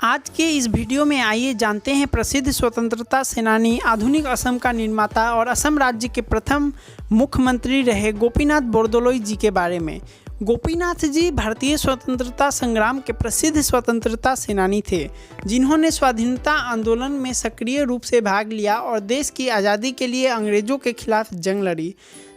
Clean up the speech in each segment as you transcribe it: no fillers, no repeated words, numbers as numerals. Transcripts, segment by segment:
आज के इस वीडियो में आइए जानते हैं प्रसिद्ध स्वतंत्रता सेनानी, आधुनिक असम का निर्माता और असम राज्य के प्रथम मुख्यमंत्री रहे गोपीनाथ बोरदोलोई जी के बारे में। गोपीनाथ जी भारतीय स्वतंत्रता संग्राम के प्रसिद्ध स्वतंत्रता सेनानी थे, जिन्होंने स्वाधीनता आंदोलन में सक्रिय रूप से भाग लिया और देश की आज़ादी के लिए अंग्रेज़ों के खिलाफ जंग लड़ी।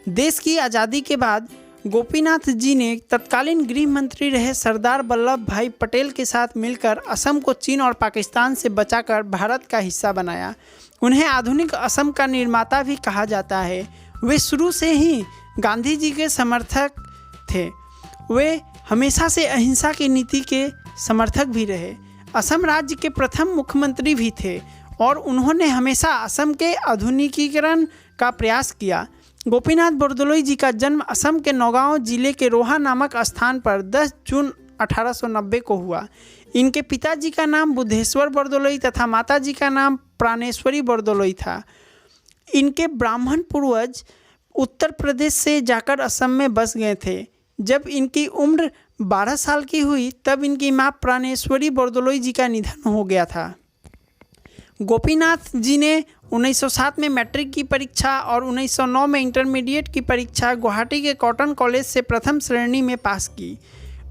देश की आज़ादी के बाद गोपीनाथ जी ने तत्कालीन गृह मंत्री रहे सरदार वल्लभ भाई पटेल के साथ मिलकर असम को चीन और पाकिस्तान से बचाकर भारत का हिस्सा बनाया। उन्हें आधुनिक असम का निर्माता भी कहा जाता है। वे शुरू से ही गांधी जी के समर्थक थे। वे हमेशा से अहिंसा की नीति के समर्थक भी रहे। असम राज्य के प्रथम मुख्यमंत्री भी थे और उन्होंने हमेशा असम के आधुनिकीकरण का प्रयास किया। गोपीनाथ बोरदोलोई जी का जन्म असम के नौगांव जिले के रोहा नामक स्थान पर 10 जून 1890 को हुआ। इनके पिताजी का नाम बुद्धेश्वर बोरदोलोई तथा माताजी का नाम प्राणेश्वरी बोरदोलोई था। इनके ब्राह्मण पूर्वज उत्तर प्रदेश से जाकर असम में बस गए थे। जब इनकी उम्र 12 साल की हुई तब इनकी मां प्राणेश्वरी बोरदोलोई जी का निधन हो गया था। गोपीनाथ जी ने 1907 में मैट्रिक की परीक्षा और 1909 में इंटरमीडिएट की परीक्षा गुवाहाटी के कॉटन कॉलेज से प्रथम श्रेणी में पास की।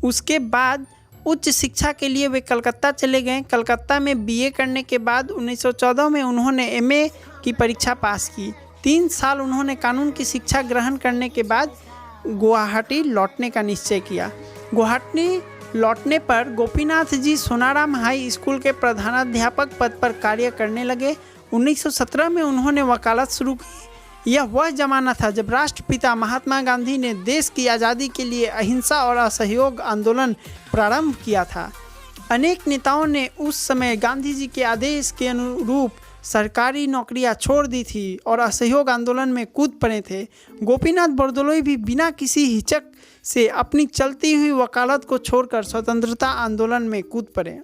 उसके बाद उच्च शिक्षा के लिए वे कलकत्ता चले गए। कलकत्ता में बीए करने के बाद 1914 में उन्होंने एमए की परीक्षा पास की। 3 साल उन्होंने कानून की शिक्षा ग्रहण करने के बाद गुवाहाटी लौटने का निश्चय किया। गुवाहाटी लौटने पर गोपीनाथ जी सोनाराम हाई स्कूल के प्रधानाध्यापक पद पर कार्य करने लगे। 1917 में उन्होंने वकालत शुरू की। यह वह जमाना था जब राष्ट्रपिता महात्मा गांधी ने देश की आज़ादी के लिए अहिंसा और असहयोग आंदोलन प्रारंभ किया था। अनेक नेताओं ने उस समय गांधी जी के आदेश के अनुरूप सरकारी नौकरियां छोड़ दी थी और असहयोग आंदोलन में कूद पड़े थे। गोपीनाथ बोरदोलोई भी बिना किसी हिचक से अपनी चलती हुई वकालत को छोड़कर स्वतंत्रता आंदोलन में कूद पड़े।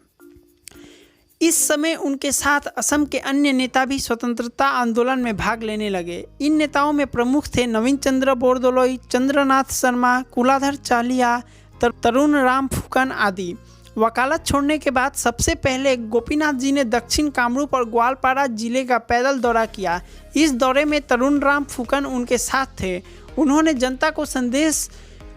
इस समय उनके साथ असम के अन्य नेता भी स्वतंत्रता आंदोलन में भाग लेने लगे। इन नेताओं में प्रमुख थे नवीन चंद्र बोरदोलोई, चंद्रनाथ शर्मा, कुलाधर चालिया, तरुण राम फुकन आदि। वकालत छोड़ने के बाद सबसे पहले गोपीनाथ जी ने दक्षिण कामरूप और ग्वालपारा जिले का पैदल दौरा किया। इस दौरे में तरुण राम फुकन उनके साथ थे। उन्होंने जनता को संदेश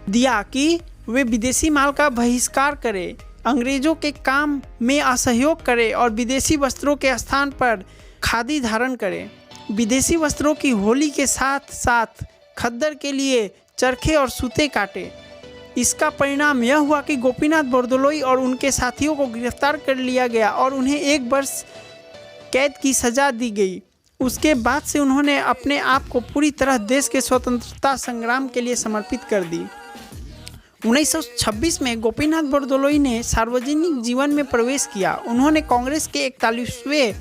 दिया कि वे विदेशी माल का बहिष्कार करें, अंग्रेजों के काम में असहयोग करें और विदेशी वस्त्रों के स्थान पर खादी धारण करें। विदेशी वस्त्रों की होली के साथ साथ खद्दर के लिए चरखे और सूते काटे। इसका परिणाम यह हुआ कि गोपीनाथ बोरदोलोई और उनके साथियों को गिरफ्तार कर लिया गया और उन्हें 1 वर्ष कैद की सज़ा दी गई। उसके बाद से उन्होंने अपने आप को पूरी तरह देश के स्वतंत्रता संग्राम के लिए समर्पित कर दी। 1926 में गोपीनाथ बोरदोलोई ने सार्वजनिक जीवन में प्रवेश किया। उन्होंने कांग्रेस के 41वें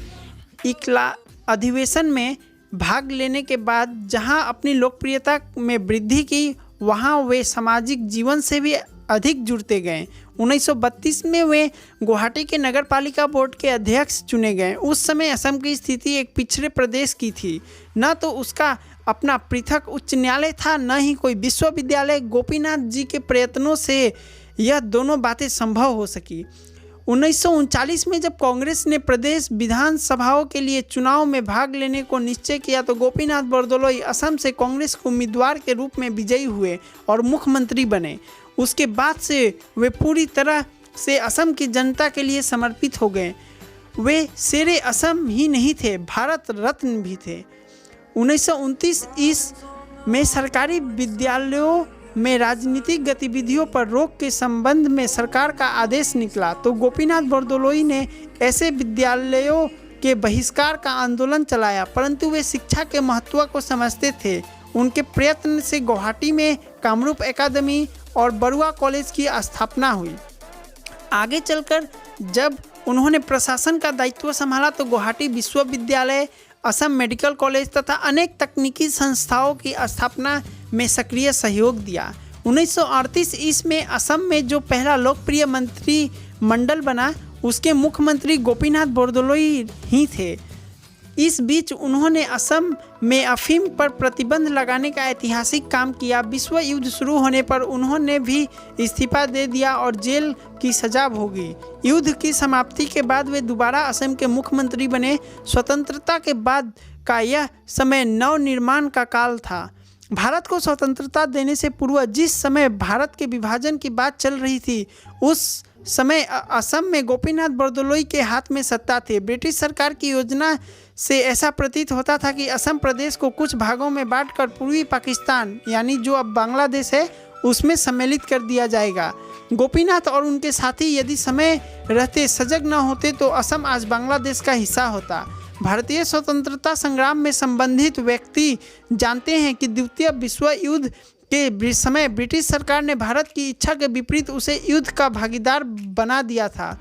अधिवेशन में भाग लेने के बाद जहां अपनी लोकप्रियता में वृद्धि की, वहां वे सामाजिक जीवन से भी अधिक जुड़ते गए। 1932 में वे गुवाहाटी के नगर पालिका बोर्ड के अध्यक्ष चुने गए। उस समय असम की स्थिति एक पिछड़े प्रदेश की थी। न तो उसका अपना पृथक उच्च न्यायालय था, न ही कोई विश्वविद्यालय। गोपीनाथ जी के प्रयत्नों से यह दोनों बातें संभव हो सकी। 1939 में जब कांग्रेस ने प्रदेश विधानसभाओं के लिए चुनाव में भाग लेने को निश्चय किया तो गोपीनाथ बोरदोलोई असम से कांग्रेस के उम्मीदवार के रूप में विजयी हुए और मुख्यमंत्री बने। उसके बाद से वे पूरी तरह से असम की जनता के लिए समर्पित हो गए। वे शेरे असम ही नहीं थे, भारत रत्न भी थे। 1929 में सरकारी विद्यालयों में राजनीतिक गतिविधियों पर रोक के संबंध में सरकार का आदेश निकला तो गोपीनाथ बोरदोलोई ने ऐसे विद्यालयों के बहिष्कार का आंदोलन चलाया, परंतु वे शिक्षा के महत्व को समझते थे। उनके प्रयत्न से गुवाहाटी में कामरूप एकेडमी और बरुआ कॉलेज की स्थापना हुई। आगे चलकर जब उन्होंने प्रशासन का दायित्व संभाला तो गुवाहाटी विश्वविद्यालय, असम मेडिकल कॉलेज तथा अनेक तकनीकी संस्थाओं की स्थापना में सक्रिय सहयोग दिया। 1938 ईस्वी में असम में जो पहला लोकप्रिय मंत्रिमंडल बना, उसके मुख्यमंत्री गोपीनाथ बोरदोलोई ही थे। इस बीच उन्होंने असम में अफीम पर प्रतिबंध लगाने का ऐतिहासिक काम किया। विश्व युद्ध शुरू होने पर उन्होंने भी इस्तीफा दे दिया और जेल की सजा भोगी। युद्ध की समाप्ति के बाद वे दोबारा असम के मुख्यमंत्री बने। स्वतंत्रता के बाद का यह समय नवनिर्माण का काल था। भारत को स्वतंत्रता देने से पूर्व जिस समय भारत के विभाजन की बात चल रही थी, उस समय असम में गोपीनाथ बरदलोई के हाथ में सत्ता थी। ब्रिटिश सरकार की योजना से ऐसा प्रतीत होता था कि असम प्रदेश को कुछ भागों में बांटकर पूर्वी पाकिस्तान, यानी जो अब बांग्लादेश है, उसमें सम्मिलित कर दिया जाएगा। गोपीनाथ और उनके साथी यदि समय रहते सजग न होते तो असम आज बांग्लादेश का हिस्सा होता। भारतीय स्वतंत्रता संग्राम में संबंधित व्यक्ति जानते हैं कि द्वितीय विश्व युद्ध के समय ब्रिटिश सरकार ने भारत की इच्छा के विपरीत उसे युद्ध का भागीदार बना दिया था।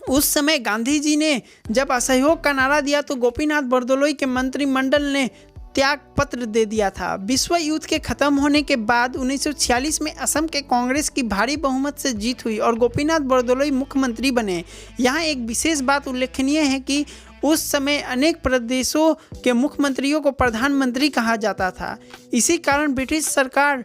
उस समय गांधी जी ने जब असहयोग का नारा दिया तो गोपीनाथ बरदलोई के मंत्रिमंडल ने त्याग पत्र दे दिया था। विश्व युद्ध के खत्म होने के बाद 1946 में असम के कांग्रेस की भारी बहुमत से जीत हुई और गोपीनाथ बरदलोई मुख्यमंत्री बने। यहाँ एक विशेष बात उल्लेखनीय है कि उस समय अनेक प्रदेशों के मुख्यमंत्रियों को प्रधानमंत्री कहा जाता था। इसी कारण ब्रिटिश सरकार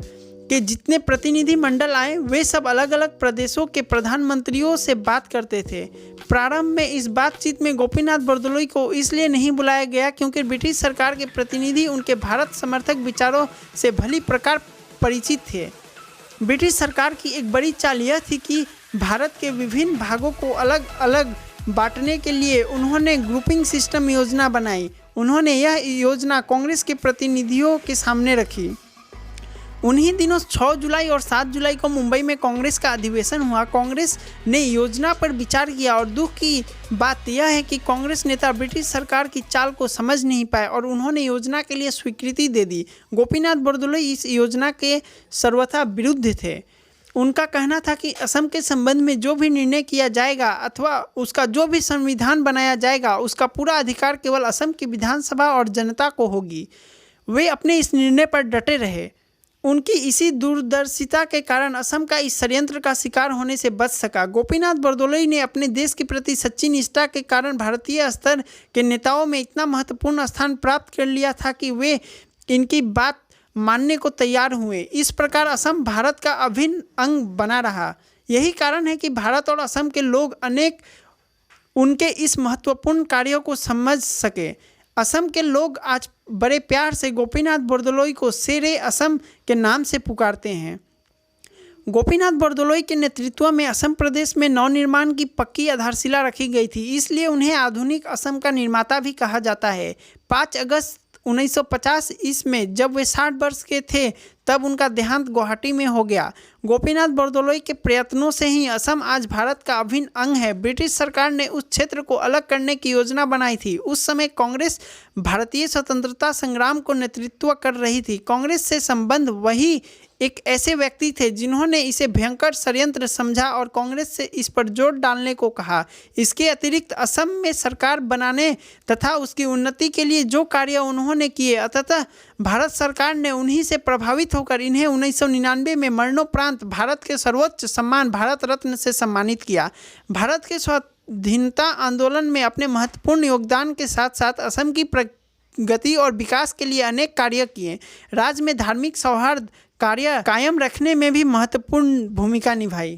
के जितने प्रतिनिधि मंडल आए वे सब अलग अलग प्रदेशों के प्रधानमंत्रियों से बात करते थे। प्रारंभ में इस बातचीत में गोपीनाथ बरदलोई को इसलिए नहीं बुलाया गया क्योंकि ब्रिटिश सरकार के प्रतिनिधि उनके भारत समर्थक विचारों से भली प्रकार परिचित थे। ब्रिटिश सरकार की एक बड़ी चाल यह थी कि भारत के विभिन्न भागों को अलग अलग बांटने के लिए उन्होंने ग्रुपिंग सिस्टम योजना बनाई। उन्होंने यह योजना कांग्रेस के प्रतिनिधियों के सामने रखी। उन्हीं दिनों 6 जुलाई और 7 जुलाई को मुंबई में कांग्रेस का अधिवेशन हुआ। कांग्रेस ने योजना पर विचार किया और दुख की बात यह है कि कांग्रेस नेता ब्रिटिश सरकार की चाल को समझ नहीं पाए और उन्होंने योजना के लिए स्वीकृति दे दी। गोपीनाथ बरदलोई इस योजना के सर्वथा विरुद्ध थे। उनका कहना था कि असम के संबंध में जो भी निर्णय किया जाएगा अथवा उसका जो भी संविधान बनाया जाएगा उसका पूरा अधिकार केवल असम की विधानसभा और जनता को होगी। वे अपने इस निर्णय पर डटे रहे। उनकी इसी दूरदर्शिता के कारण असम का इस षड्यंत्र का शिकार होने से बच सका। गोपीनाथ बरदलोई ने अपने देश के प्रति सच्ची निष्ठा के कारण भारतीय स्तर के नेताओं में इतना महत्वपूर्ण स्थान प्राप्त कर लिया था कि वे इनकी बात मानने को तैयार हुए। इस प्रकार असम भारत का अभिन्न अंग बना रहा। यही कारण है कि भारत और असम के लोग अनेक उनके इस महत्वपूर्ण कार्यों को समझ सके। असम के लोग आज बड़े प्यार से गोपीनाथ बरदलोई को शेरे असम के नाम से पुकारते हैं। गोपीनाथ बरदलोई के नेतृत्व में असम प्रदेश में नवनिर्माण की पक्की आधारशिला रखी गई थी, इसलिए उन्हें आधुनिक असम का निर्माता भी कहा जाता है। 5 अगस्त 1950 ईस्वी जब वे 60 वर्ष के थे तब उनका देहांत गुवाहाटी में हो गया। गोपीनाथ बरदलोई के प्रयत्नों से ही असम आज भारत का अभिन्न अंग है। ब्रिटिश सरकार ने उस क्षेत्र को अलग करने की योजना बनाई थी। उस समय कांग्रेस भारतीय स्वतंत्रता संग्राम को नेतृत्व कर रही थी। कांग्रेस से संबंध वही एक ऐसे व्यक्ति थे जिन्होंने इसे भयंकर षड्यंत्र समझा और कांग्रेस से इस पर जोर डालने को कहा। इसके अतिरिक्त असम में सरकार बनाने तथा उसकी उन्नति के लिए जो कार्य उन्होंने किए, अतः भारत सरकार ने उन्हीं से प्रभावित होकर इन्हें 1999 में मरणोपरांत भारत के सर्वोच्च सम्मान भारत रत्न से सम्मानित किया। भारत के स्वाधीनता आंदोलन में अपने महत्वपूर्ण योगदान के साथ साथ असम की प्रगति और विकास के लिए अनेक कार्य किए। राज्य में धार्मिक सौहार्द कार्य कायम रखने में भी महत्वपूर्ण भूमिका निभाई।